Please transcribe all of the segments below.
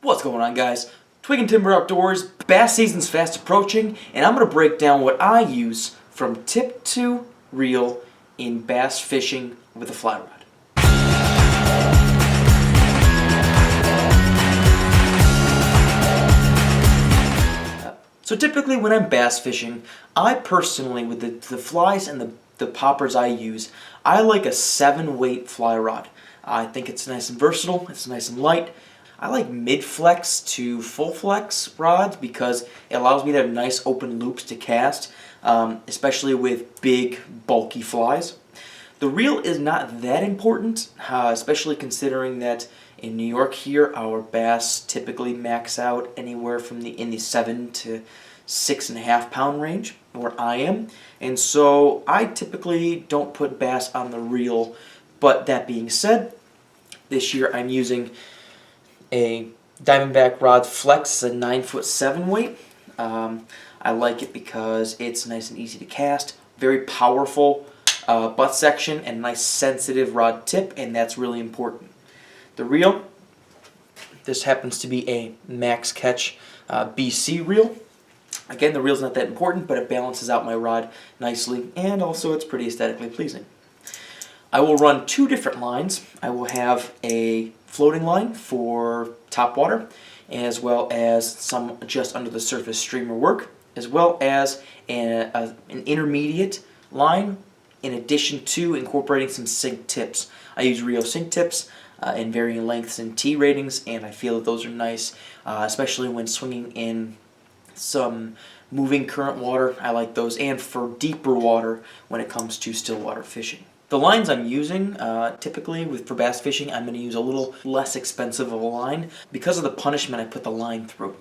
What's going on, guys? Twig and Timber Outdoors, bass season's fast approaching, and I'm going to break down what I use from tip to reel in bass fishing with a fly rod. So typically when I'm bass fishing, I personally, with the flies and the poppers I use, I like a 7-weight fly rod. I think it's nice and versatile, it's nice and light. I like mid-flex to full-flex rods because it allows me to have nice open loops to cast, especially with big, bulky flies. The reel is not that important, especially considering that in New York here, our bass typically max out anywhere from in the 7 to 6.5 pound range, where I am. And so I typically don't put bass on the reel. But that being said, this year I'm using a Diamondback rod Flex, a 9-foot 7-weight. I like it because it's nice and easy to cast, very powerful butt section, and nice sensitive rod tip, and that's really important. The reel, this happens to be a Max Catch BC reel. Again, the reel's not that important, but it balances out my rod nicely, and also it's pretty aesthetically pleasing. I will run 2 different lines. I will have a floating line for topwater, as well as some just under the surface streamer work, as well as an intermediate line in addition to incorporating some sink tips. I use Rio sink tips in varying lengths and T ratings, and I feel that those are nice, especially when swinging in some moving current water. I like those, and for deeper water when it comes to still water fishing. The lines I'm using, typically for bass fishing, I'm going to use a little less expensive of a line because of the punishment I put the line through.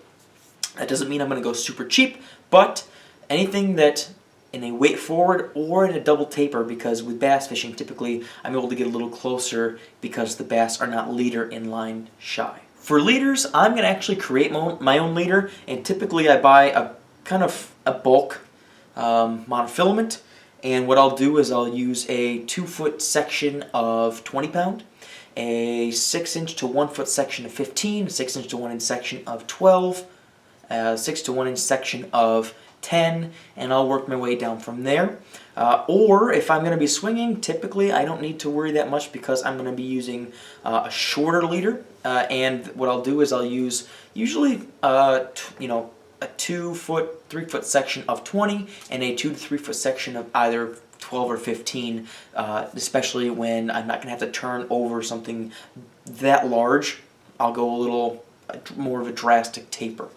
That doesn't mean I'm going to go super cheap, but anything that in a weight forward or in a double taper, because with bass fishing typically I'm able to get a little closer because the bass are not leader in line shy. For leaders, I'm going to actually create my own leader, and typically I buy a kind of a bulk monofilament. And what I'll do is I'll use a 2-foot section of 20 pound, a 6-inch to 1-foot section of 15, a 6-inch to 1-inch section of 12, a 6 to 1-inch section of 10, and I'll work my way down from there. Or if I'm going to be swinging, typically I don't need to worry that much because I'm going to be using a shorter leader. And what I'll do is I'll use usually a 2-foot, 3-foot section of 20 and a 2 to 3-foot section of either 12 or 15, especially when I'm not going to have to turn over something that large. I'll go a little more of a drastic taper.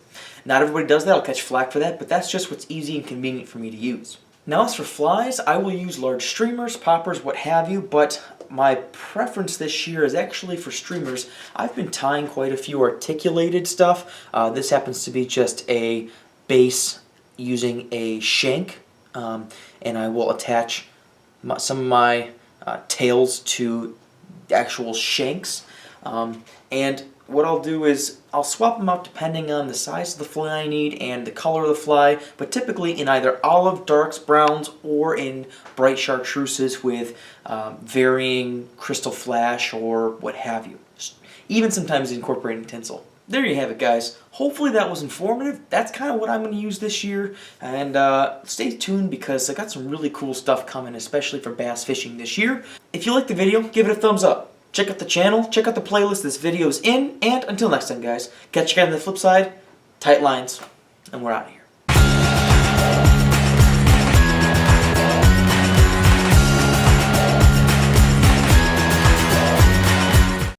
Not everybody does that. I'll catch flack for that, but that's just what's easy and convenient for me to use. Now as for flies, I will use large streamers, poppers, what have you, but my preference this year is actually for streamers. I've been tying quite a few articulated stuff. This happens to be just a base using a shank, and I will attach some of my tails to actual shanks. And what I'll do is I'll swap them out depending on the size of the fly I need and the color of the fly, but typically in either olive, darks, browns, or in bright chartreuses with varying crystal flash or what have you. Even sometimes incorporating tinsel. There you have it, guys. Hopefully that was informative. That's kind of what I'm going to use this year, and stay tuned because I got some really cool stuff coming, especially for bass fishing this year. If you liked the video, give it a thumbs up. Check out the channel, check out the playlist this video's in, and until next time, guys, catch you guys on the flip side. Tight lines, and we're out of here.